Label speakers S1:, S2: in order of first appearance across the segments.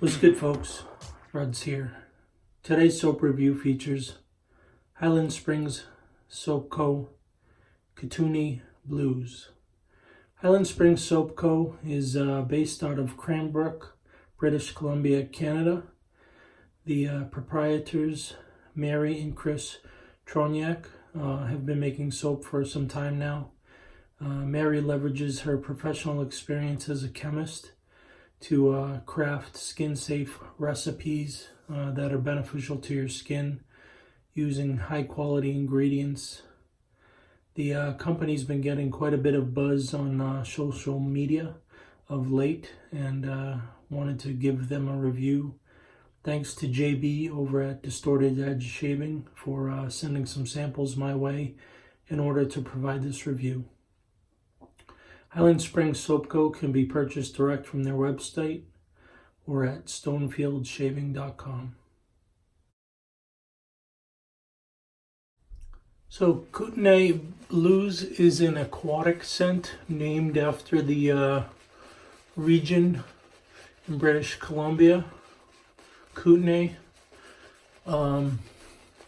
S1: What's good, folks? Rod's here. Today's soap review features Highland Springs Soap Co. Kootenay Blues. Highland Springs Soap Co. is based out of Cranbrook, British Columbia, Canada. The proprietors, Mary and Chris Troniak, have been making soap for some time now. Mary leverages her professional experience as a chemist to craft skin-safe recipes that are beneficial to your skin using high-quality ingredients. The company's been getting quite a bit of buzz on social media of late, and wanted to give them a review. Thanks to JB over at Distorted Edge Shaving for sending some samples my way in order to provide this review. Highland Springs Soap Co. can be purchased direct from their website or at stonefieldsshaving.com. So Kootenay Blues is an aquatic scent named after the region in British Columbia, Kootenay.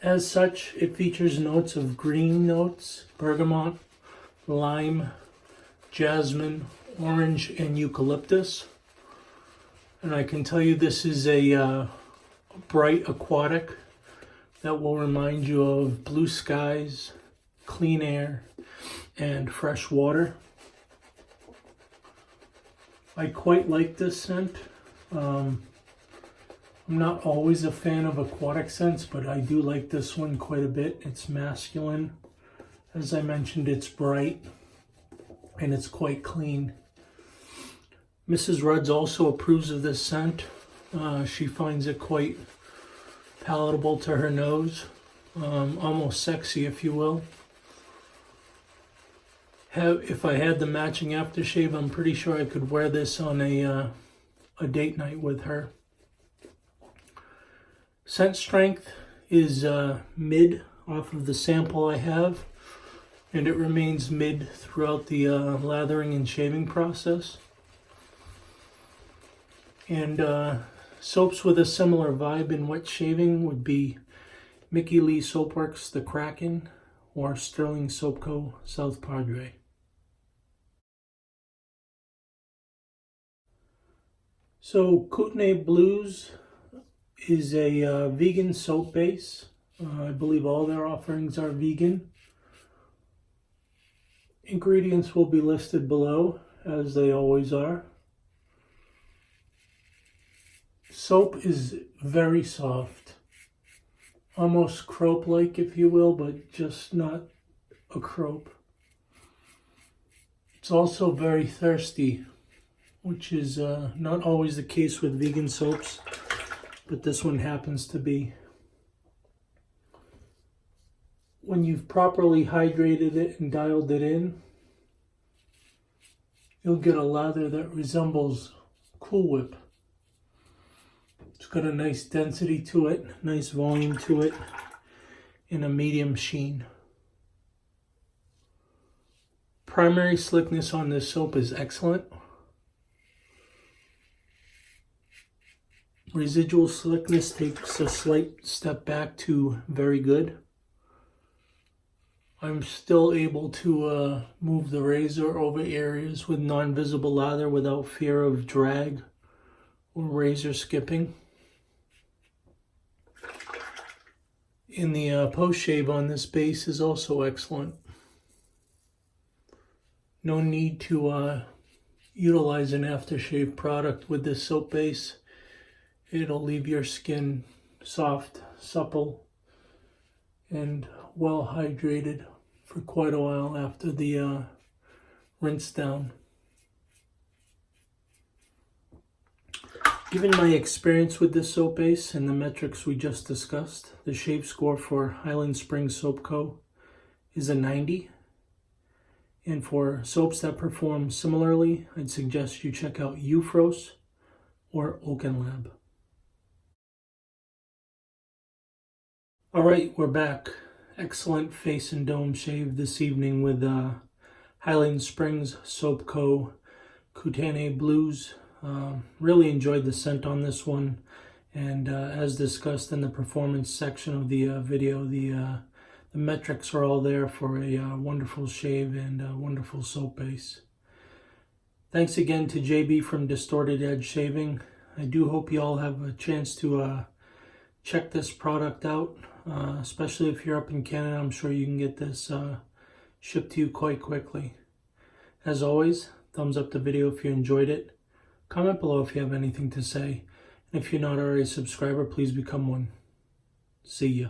S1: As such, it features notes of green notes, bergamot, lime, jasmine, orange, and eucalyptus. And I can tell you this is a bright aquatic that will remind you of blue skies, clean air, and fresh water. I quite like this scent. I'm not always a fan of aquatic scents, but I do like this one quite a bit. It's masculine. As I mentioned, it's bright and it's quite clean. Mrs. Rudds also approves of this scent. She finds it quite palatable to her nose, almost sexy, if you will. If I had the matching aftershave, I'm pretty sure I could wear this on a date night with her. Scent strength is mid off of the sample I have, and it remains mid throughout the lathering and shaving process. And soaps with a similar vibe in wet shaving would be Mickey Lee Soapworks, the Kraken, or Stirling Soap Co. South Padre. So Kootenay Blues is a vegan soap base. I believe all their offerings are vegan. Ingredients will be listed below, as they always are. Soap is very soft, almost croap-like, if you will, but just not a croap. It's also very thirsty, which is not always the case with vegan soaps, but this one happens to be. When you've properly hydrated it and dialed it in, you'll get a lather that resembles Cool Whip. It's got a nice density to it, nice volume to it, and a medium sheen. Primary slickness on this soap is excellent. Residual slickness takes a slight step back to very good. I'm still able to move the razor over areas with non-visible lather without fear of drag or razor skipping. And the post-shave on this base is also excellent. No need to utilize an aftershave product with this soap base. It'll leave your skin soft, supple, and well hydrated for quite a while after the rinse down. Given my experience with this soap base and the metrics we just discussed, the shave score for Highland Springs Soap Co. is a 90. And for soaps that perform similarly, I'd suggest you check out Eufros or Oaken Lab. Alright, we're back. Excellent face and dome shave this evening with Highland Springs Soap Co. Kootenay Blues. Really enjoyed the scent on this one, and as discussed in the performance section of the video, the metrics are all there for a wonderful shave and a wonderful soap base. Thanks again to JB from Distorted Edge Shaving. I do hope you all have a chance to check this product out, especially if you're up in Canada. I'm sure you can get this shipped to you quite quickly. As always, thumbs up the video if you enjoyed it. Comment below if you have anything to say. And if you're not already a subscriber, please become one. See ya.